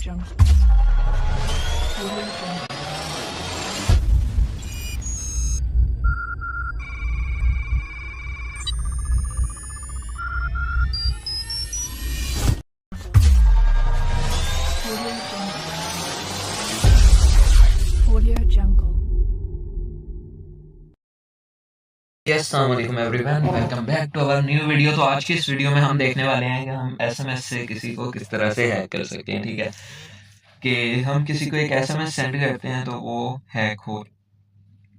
Jungle. Audio Jungle. Audio Jungle. Audio Jungle. अस्सलाम वालेकुम everyone, welcome back to our new video. तो आज की इस वीडियो में हम देखने वाले हैं कि हम एसएमएस से किसी को किस तरह से हैक कर सकते हैं। ठीक है, कि हम किसी को एक एसएमएस सेंड करते हैं तो वो हैक हो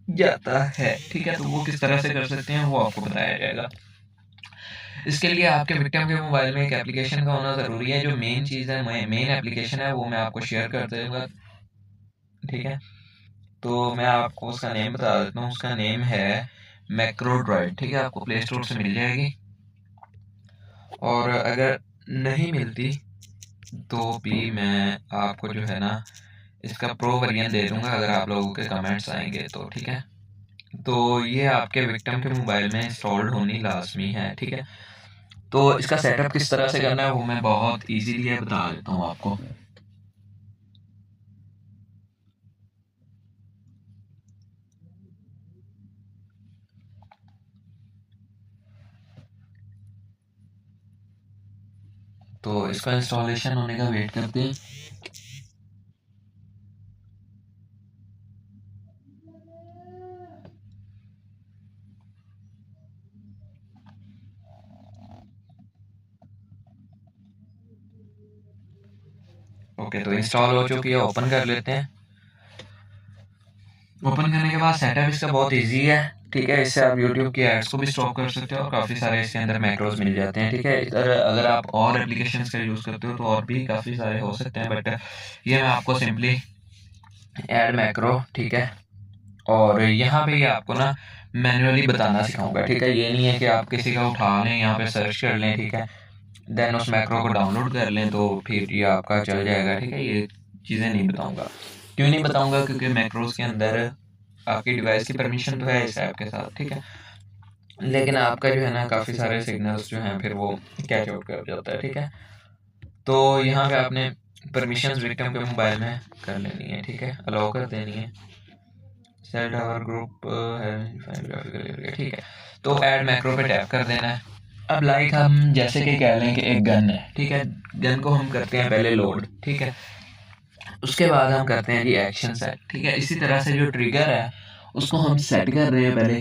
जाता है। ठीक है, तो वो किस तरह से कर सकते हैं वो आपको बताया जाएगा। इसके लिए आपके विक्टिम के मोबाइल में एक एप्लीकेशन का होना ज़रूरी है। जो मेन चीज़ है, मेन एप्लीकेशन है, वो मैं आपको शेयर कर दूँगा। ठीक है, तो मैं आपको उसका नेम बता देता हूँ। उसका नेम है मैक्रोड्रॉइड। ठीक है, आपको प्ले स्टोर से मिल जाएगी, और अगर नहीं मिलती तो भी मैं आपको जो है ना इसका प्रो वर्जन दे दूंगा अगर आप लोगों के कमेंट्स आएंगे तो। ठीक है, तो ये आपके विक्टिम के मोबाइल में इंस्टॉल्ड होनी लाजमी है। ठीक है, तो इसका सेटअप किस तरह से करना है वो मैं बहुत इजीली बता देता हूँ आपको। तो इसका इंस्टॉलेशन होने का वेट करते हैं। ओके, तो इंस्टॉल हो चुकी है, ओपन कर लेते हैं। ओपन करने के बाद सेटअप इसका बहुत इजी है। ठीक है, इससे आप यूट्यूब की एड्स को भी स्टॉप कर सकते हो और काफ़ी सारे इसके अंदर मैक्रोज मिल जाते हैं। ठीक है, इधर अगर आप और एप्लीकेशंस का यूज़ करते हो तो और भी काफ़ी सारे हो सकते हैं, बट ये मैं आपको सिंपली ऐड मैक्रो, ठीक है, और यहाँ पे ये आपको ना मैन्युअली बताना सिखाऊंगा। ठीक है, ये नहीं है कि आप किसी का उठा लें, यहाँ पे सर्च कर लें, ठीक है, देन उस मैक्रो को डाउनलोड कर लें तो फिर ये आपका चल जाएगा। ठीक है, ये चीज़ें नहीं बताऊंगा। क्यों नहीं बताऊंगा? क्योंकि मैक्रोज के अंदर आपकी डिवाइस की परमिशन तो है इस ऐप के साथ। ठीक है, लेकिन आपका जो है ना काफ़ी सारे सिग्नल्स जो हैं फिर वो कैच आउट कर जाता है। ठीक है, तो यहाँ पे आपने परमिशंस विक्टिम के मोबाइल में कर लेनी है। ठीक है, अलाउ कर देनी है। सेट आवर ग्रुप है, ठीक है, तो ऐड मैक्रो पे टैप कर देना है। अब लाइक हम जैसे कि कह लें कि एक गन है। ठीक है, गन को हम करते हैं पहले लोड। ठीक है, उसके बाद हम करते हैं जी एक्शन सेट। ठीक है, इसी तरह से जो ट्रिगर है उसको हम सेट कर रहे हैं पहले।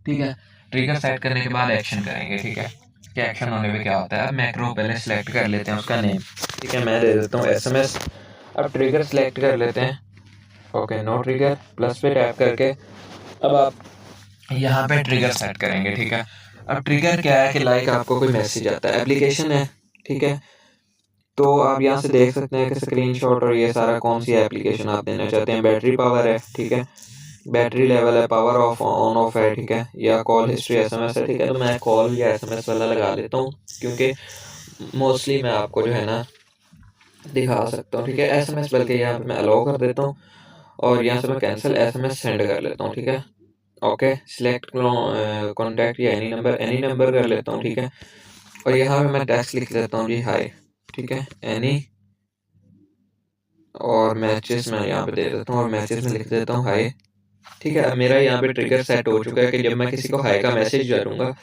ठीक है, ट्रिगर सेट करने के बाद एक्शन करेंगे। ठीक है, कि एक्शन होने पे क्या होता है। अब मैक्रो पहले सेलेक्ट कर लेते हैं उसका नेम। ठीक है, मैं दे देता हूँ एसएमएस। अब ट्रिगर सेलेक्ट कर लेते हैं। ओके, नो ट्रिगर, प्लस पे टैप करके अब आप यहाँ पे ट्रिगर सेट करेंगे। ठीक है, अब ट्रिगर क्या है कि लाइक आपको कोई मैसेज आता है, एप्लीकेशन है। ठीक है, तो आप यहाँ से देख सकते हैं कि स्क्रीनशॉट और ये सारा कौन सी एप्लीकेशन आप देना चाहते हैं। बैटरी पावर है, ठीक है, बैटरी लेवल है, पावर ऑफ ऑन ऑफ है, ठीक है, या कॉल हिस्ट्री एसएमएस है। ठीक है, तो मैं कॉल या एसएमएस वाला लगा लेता हूँ क्योंकि मोस्टली मैं आपको जो है ना दिखा सकता हूँ। ठीक है, एसएमएस बल्कि यहाँ पे मैं अलाउ कर देता हूँ और यहाँ से मैं कैंसिल एसएमएस सेंड कर लेता हूँ। ठीक है, ओके, सिलेक्ट कॉन्टैक्ट या एनी नंबर कर लेता हूँ। ठीक है, और यहाँ पे मैं टेक्स्ट लिख देता हूँ जी हाय। ठीक है, एनी, और मैचेस मैं यहाँ पे दे देता हूँ और मैचेस में लिख देता हूँ हाय। ठीक है, अब मेरा यहाँ पे ट्रिगर सेट हो चुका है कि जब मैं किसी को हाय का मैसेज डालूंगा,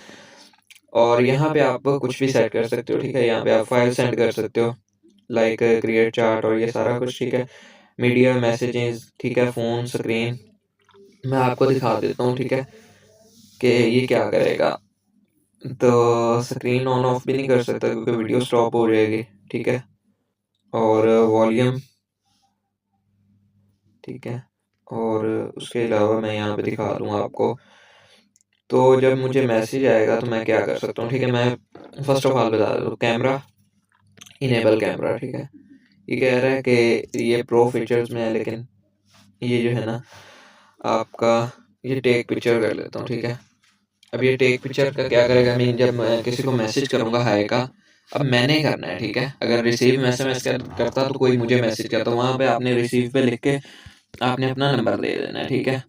और यहाँ पे आप कुछ भी सेट कर सकते हो। ठीक है, यहाँ पे आप फाइल सेंड कर सकते हो, लाइक क्रिएट चार्ट और ये सारा कुछ। ठीक है, मीडिया मैसेजेस, ठीक है, फ़ोन स्क्रीन मैं आपको दिखा देता हूँ। ठीक है, कि ये क्या करेगा, तो स्क्रीन ऑन ऑफ भी नहीं कर सकता क्योंकि वीडियो स्टॉप हो जाएगी। ठीक है, और वॉल्यूम, ठीक है, और उसके अलावा मैं यहाँ पे दिखा दूँगा आपको। तो जब मुझे मैसेज आएगा तो मैं क्या कर सकता हूँ। ठीक है, मैं फर्स्ट ऑफ ऑल बता दूँ, कैमरा, इनेबल कैमरा। ठीक है, ये कह रहा है कि ये प्रो फीचर्स में है, लेकिन ये जो है ना आपका ये टेक पिक्चर कर लेता हूँ। ठीक है, अब ये टेक पिक्चर का क्या करेगा, मीन जब मैं किसी को मैसेज करूँगा हाय का, अब मैंने करना है। ठीक है, अगर रिसीव एसएमएस करता तो कोई मुझे मैसेज करता, वहाँ पे आपने रिसीव पे लिख के आपने अपना नंबर दे देना है। ठीक है,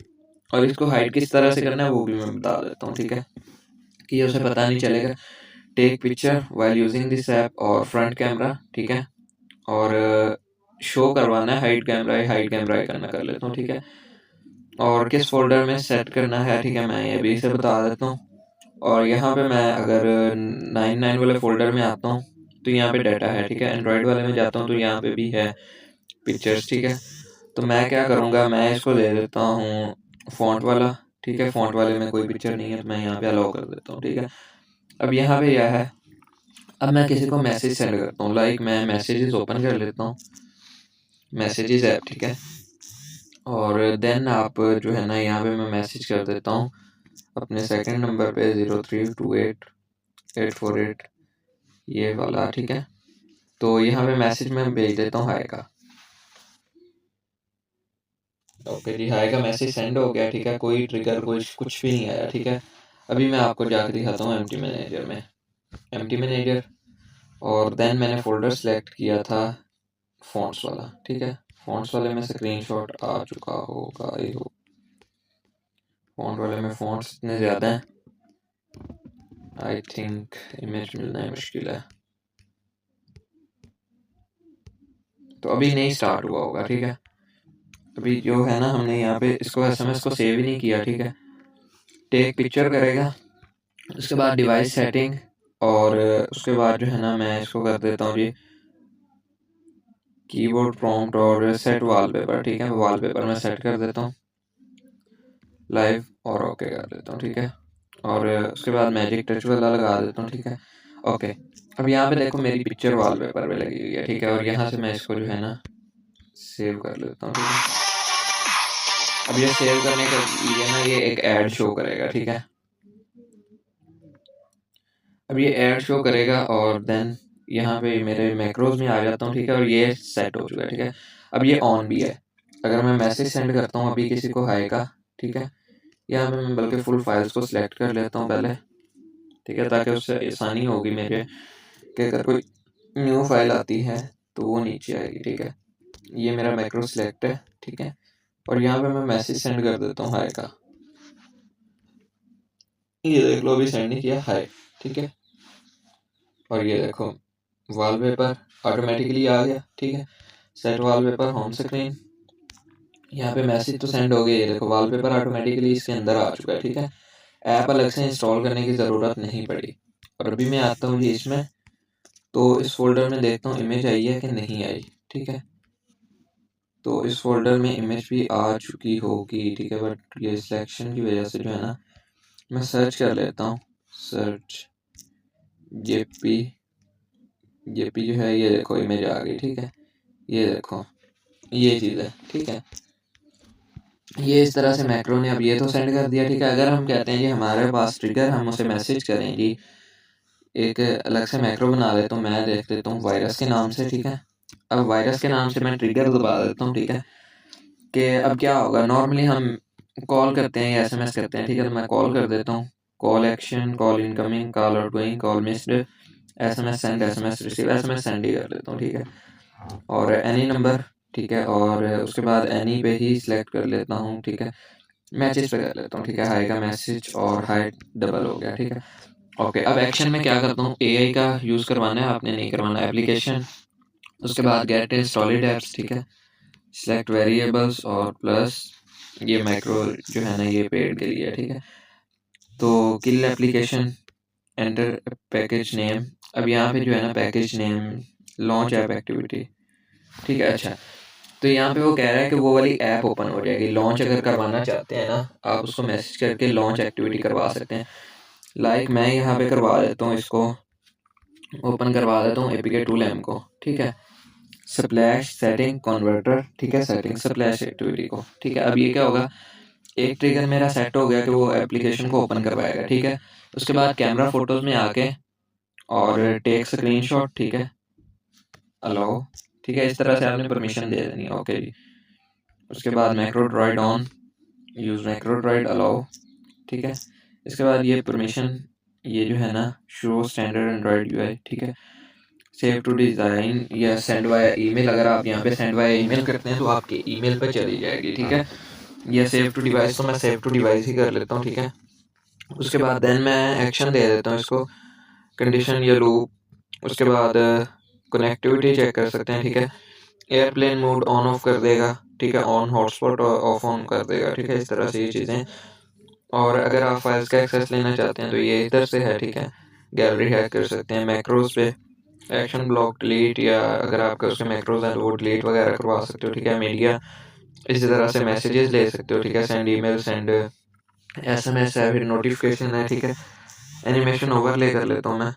और इसको हाइड किस तरह से करना है वो भी मैं बता देता हूँ। ठीक है, कि उसे पता नहीं चलेगा। Take picture while using this app और फ्रंट कैमरा। ठीक है, और शो करवाना है हाइड कैमरा आइकन में कर लेता हूँ, ठीक है। और किस फोल्डर में सेट करना है, ठीक है, मैं ये भी इसे बता देता हूँ। और यहाँ पे मैं अगर 99 वाले फोल्डर में आता हूँ तो यहाँ पे डाटा है, ठीक है। एंड्रॉयड वाले में जाता हूँ तो यहाँ पे भी है पिक्चर्स, ठीक है। तो मैं क्या करूँगा, मैं इसको दे देता हूँ फॉन्ट वाला, ठीक है। फॉन्ट वाले में कोई पिक्चर नहीं है तो मैं यहाँ पे अलाउ कर देता हूँ, ठीक है। अब यहाँ पे यह है, अब मैं किसी को मैसेज सेंड करता हूँ, लाइक मैं मैसेजेस ओपन कर लेता हूँ, मैसेजेस ऐप, ठीक है। और देन आप जो है ना यहाँ पे मैं मैसेज कर देता हूँ अपने सेकंड नंबर पे 032884 ये वाला, ठीक है। तो यहाँ पे मैसेज मैं भेज देता हूँ हाय का। ओके जी, हाय का मैसेज सेंड हो गया, ठीक है। कोई ट्रिगर कुछ भी नहीं आया, ठीक है। अभी मैं आपको जाकर दिखाता हूँ एम्प्टी मैनेजर में, एम्प्टी मैनेजर। और देन मैंने फोल्डर सेलेक्ट किया था फॉन्ट्स वाला, ठीक है। फॉन्ट्स वाले में स्क्रीनशॉट आ चुका होगा, आई होप। फॉन्ट वाले में फॉन्ट्स इतने ज़्यादा हैं, आई थिंक इमेज मिलना है मुश्किल है। तो अभी नहीं स्टार्ट हुआ होगा, ठीक है। अभी जो है ना हमने यहाँ पे इसको एसएमएस को सेव ही नहीं किया, ठीक है। टेक पिक्चर करेगा, उसके बाद डिवाइस सेटिंग, और उसके बाद जो है ना मैं इसको कर देता हूँ जी कीबोर्ड प्रॉम्प्ट और सेट वॉलपेपर, ठीक है। वॉलपेपर में सेट कर देता हूँ लाइव और ओके कर देता हूँ, ठीक है। और उसके बाद मैजिक टच वाला लगा देता हूँ, ठीक है। ओके, अब यहाँ पे देखो मेरी पिक्चर वॉलपेपर पे लगी हुई है, ठीक है। और यहाँ से मैं इसको जो है ना सेव कर लेता हूँ, ठीक है। अब ये सेव करने के लिए ना ये एक ऐड शो करेगा, ठीक है। अब ये ऐड शो करेगा और देन यहाँ पे मेरे मैक्रोज में आ जाता हूँ, ठीक है। और ये सेट हो चुका है, ठीक है। अब ये ऑन भी है। अगर मैं मैसेज सेंड करता हूँ अभी किसी को हाय का, ठीक है, यहाँ पे मैं बल्कि फुल फाइल्स को सिलेक्ट कर लेता हूँ पहले, ठीक है, ताकि उससे आसानी होगी मेरे कि अगर कोई न्यू फाइल आती है तो वो नीचे आएगी, ठीक है। ये मेरा मैक्रो सिलेक्ट है, ठीक है। और यहाँ पे मैं मैसेज सेंड कर देता हूँ हाय का, ये देख लो अभी सेंड नहीं किया हाय, ठीक है। और ये देखो वॉलपेपर ऑटोमेटिकली आ गया, ठीक है। सेट वॉलपेपर होम स्क्रीन, यहाँ पे मैसेज तो सेंड हो गया, ये देखो वॉलपेपर ऑटोमेटिकली इसके अंदर आ चुका है, ठीक है। ऐप अलग से इंस्टॉल करने की ज़रूरत नहीं पड़ी। और अभी मैं आता हूँ जी इसमें, तो इस फोल्डर में देखता हूँ इमेज आई है कि नहीं आई, ठीक है। तो इस फोल्डर में इमेज भी आ चुकी होगी, ठीक है। बट ये सिलेक्शन की वजह से जो है ना मैं सर्च कर लेता हूँ, सर्च जेपी, जेपी जो है ये देखो इमेज आ गई, ठीक है। ये देखो ये चीज़ है, ठीक है। ये इस तरह से मैक्रो ने अब ये तो सेंड कर दिया, ठीक है। अगर हम कहते हैं कि हमारे पास ट्रिगर, हम उसे मैसेज करें जी, एक अलग से मैक्रो बना लेता हूँ, मैं देख देता हूँ वायरस के नाम से, ठीक है। अब वायरस के नाम से मैं ट्रिगर दबा देता हूँ, ठीक है। कि अब क्या होगा, नॉर्मली हम कॉल करते हैं या एसएमएस करते हैं, ठीक है। तो मैं कॉल कर देता हूँ, call action, call incoming, call outgoing, call missed, SMS send, SMS receive, SMS send ही कर देता हूँ, ठीक है। और एनी नंबर, ठीक है। और उसके बाद एनी पे ही सिलेक्ट कर लेता हूँ, ठीक है। मैसेज पे कर लेता हूँ, ठीक है। हाई का मैसेज और हाई डबल हो गया, ठीक है। ओके, अब एक्शन में क्या करता हूँ, एआई का यूज़ करवाना है आपने, नहीं करवाना एप्लीकेशन। उसके बाद गेट सॉलिड एप्स, ठीक है। सिलेक्ट वेरिएबल्स और प्लस ये माइक्रो जो है ना ये पेड के लिए, ठीक है। तो किल एप्लीकेशन, एंटर पैकेज नेम। अब यहाँ पे जो है ना package name launch app activity, ठीक है। अच्छा, तो यहाँ पे वो कह रहा है कि वो वाली ऐप ओपन हो जाएगी। लॉन्च अगर करवाना चाहते हैं ना आप उसको मैसेज करके लॉन्च एक्टिविटी करवा सकते हैं। लाइक मैं यहाँ पे करवा देता हूँ, इसको ओपन करवा देता हूँ एपीके टूल एम को, ठीक है। स्प्लैश सेटिंग कन्वर्टर, ठीक है। सेटिंग स्प्लैश एक्टिविटी को, ठीक है। अब ये क्या होगा, एक ट्रिगर मेरा सेट हो गया कि वो एप्लीकेशन को ओपन करवाएगा, ठीक है। उसके बाद कैमरा फोटोज में आके और टेक स्क्रीनशॉट, ठीक है, अलाउ, ठीक है। इस तरह से आपने परमिशन दे देनी है, ओके जी। उसके बाद macro dried on, use macro dried allow, ठीक है। इसके बाद ये परमिशन, ये जो है ना शो स्टैंडर्ड एंड्रॉइड यूआई, ठीक है। सेव टू डिज़ाइन या सेंड वाया ईमेल, अगर आप यहाँ पे सेंड वाया ईमेल करते हैं तो आपके ईमेल पे चली जाएगी, ठीक है। या सेव टू डिवाइस, तो मैं सेव टू डिवाइस ही कर लेता हूँ, ठीक है। उसके बाद देन मैं एक्शन दे देता हूँ इसको, कंडीशन या लूप। उसके बाद कनेक्टिविटी चेक कर सकते हैं, ठीक है। एयरप्लेन मोड ऑन ऑफ कर देगा, ठीक है, ऑन हॉटस्पॉट ऑफ ऑन कर देगा, ठीक है, इस तरह से ये चीज़ें। और अगर आप फाइल्स का एक्सेस लेना चाहते हैं तो ये इधर से है, ठीक है, गैलरी हैक कर सकते हैं। मैक्रोज पे एक्शन ब्लॉक डिलीट, या अगर आपके उसके मैक्रोज हैं तो वो डिलीट वगैरह करवा सकते हो, ठीक है। मीडिया इसी तरह से मैसेजेस ले सकते हो, ठीक है, सेंड ईमेल, सेंड एसएमएस है, फिर नोटिफिकेशन है, ठीक है। एनिमेशन ओवरले कर लेता हूँ मैं,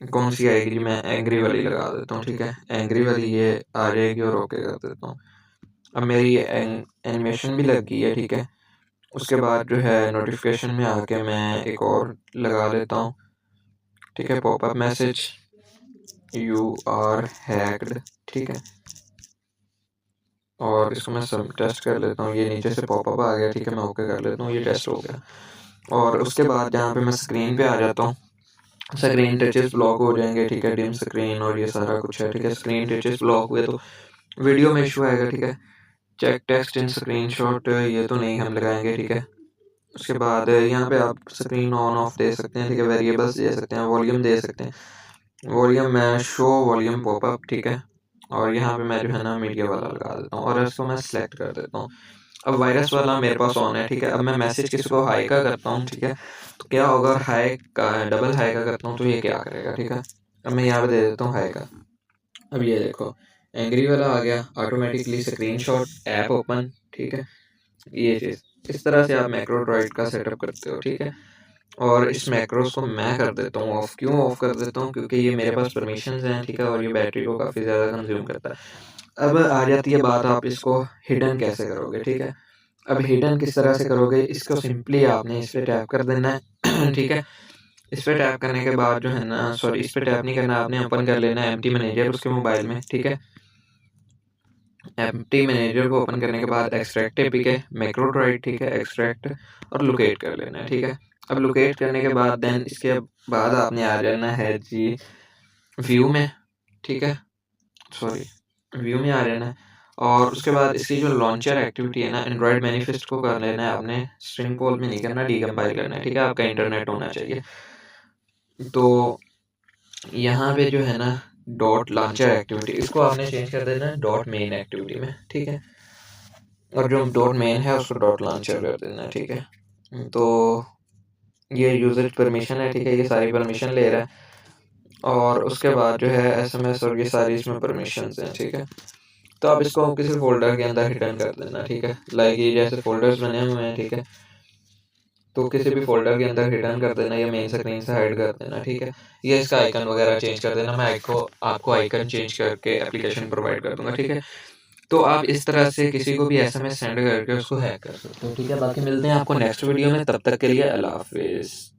कौन सी आएगी जी, मैं एंग्री वाली लगा देता हूँ, ठीक है, एंग्री वाली ये आ जाएगी और ओके कर देता हूँ। अब मेरी एनिमेशन भी लग गई है, ठीक है। उसके बाद जो है नोटिफिकेशन में आके मैं एक और लगा लेता हूँ, ठीक है, popup message, you are hacked, ठीक है। और इसको मैं सब टेस्ट कर लेता हूँ, ये नीचे से पॉपअप आ गया, ठीक है, मैं ओके कर लेता हूँ, ये टेस्ट हो गया। और उसके बाद यहाँ पे मैं स्क्रीन पे आ जाता हूँ, स्क्रीन टचेस ब्लॉक हो जाएंगे, ठीक है, डिम स्क्रीन और ये सारा कुछ है, ठीक है। स्क्रीन टचेस ब्लॉक हुए तो वीडियो में इशू आएगा, ठीक है। चेक टेक्स्ट इन स्क्रीनशॉट, ये तो नहीं हम लगाएंगे, ठीक है। उसके बाद यहाँ पे आप स्क्रीन ऑन ऑफ दे सकते हैं, ठीक है, वेरिएबल्स दे सकते हैं, वॉल्यूम दे सकते हैं, वॉल्यूम मैं शो वॉल्यूम पॉपअप, ठीक है। और यहाँ पे मैं जो है ना मीडिया वाला लगा देता हूँ और इसको मैं सिलेक्ट कर देता हूँ। अब वायरस वाला मेरे पास ऑन है, ठीक है। अब मैं मैसेज किसी को हाई का करता हूँ, ठीक है, तो क्या होगा, हाई का डबल हाई का करता हूँ तो ये क्या करेगा, ठीक है। अब मैं यहाँ पे दे देता हूँ हाई का। अब ये देखो एंग्री वाला आ गया, ऑटोमेटिकली स्क्रीनशॉट ऐप ओपन, ठीक है, ये चीज़। इस तरह से आप मैक्रो ड्राइड का सेटअप करते हो, ठीक है। और इस मैक्रोस को मैं कर देता हूँ ऑफ। क्यों ऑफ कर देता हूँ, क्योंकि ये मेरे पास परमिशंस हैं, ठीक है, और ये बैटरी को काफ़ी ज़्यादा कंज्यूम करता है। अब आ जाती है बात, आप इसको हिडन कैसे करोगे, ठीक है। अब हिडन किस तरह से करोगे, इसको सिंपली आपने इस पर टैप कर देना है ठीक है। इस पर टैप करने के बाद जो है ना, सॉरी, इस पर टैप नहीं करना, आपने ओपन कर लेना है एम्प्टी मैनेजर उसके मोबाइल में, ठीक है। एम्प्टी मैनेजर को ओपन करने के बाद एक्सट्रैक्ट एपीके मैक्रो ड्राइड, ठीक है, एक्सट्रैक्ट और लोकेट कर लेना है, ठीक है। अब लोकेट करने के बाद देन इसके बाद आपने आ जाना है जी व्यू में, ठीक है, सॉरी, व्यू में आ जाना है। और उसके बाद इसकी जो लॉन्चर एक्टिविटी है ना, एंड्रॉयड मैनिफेस्ट को कर लेना है आपने, स्ट्रिंग कॉल में नहीं करना, डीकम्पाइल करना है, ठीक है, आपका इंटरनेट होना चाहिए। तो यहाँ पे जो है ना डॉट लॉन्चर एक्टिविटी, इसको आपने चेंज कर देना है डॉट मेन एक्टिविटी में, ठीक है। और जो डॉट मेन है उसको डॉट लॉन्चर कर देना है, ठीक है। तो ये यूजर परमिशन है, ठीक है, ये सारी परमिशन ले रहा है। और उसके बाद जो है एसएमएस और ये सारी इसमें परमिशंस हैं, ठीक है। तो आप इसको किसी फोल्डर के अंदर हिडन कर देना, ठीक है, लाइक ये जैसे फोल्डर्स बने हुए हैं, ठीक है, तो किसी भी फोल्डर के अंदर हिडन कर देना या मेन स्क्रीन से हाइड कर देना, ठीक है। ये इसका आइकन वगैरह चेंज कर देना, मैं आपको आइकन चेंज करके एप्लीकेशन प्रोवाइड कर दूंगा, ठीक है। तो आप इस तरह से किसी को भी एसएमएस सेंड करके उसको हैक कर सकते हो, ठीक है। बाकी मिलते हैं आपको नेक्स्ट वीडियो में, तब तक के लिए अल्लाह हाफिज़।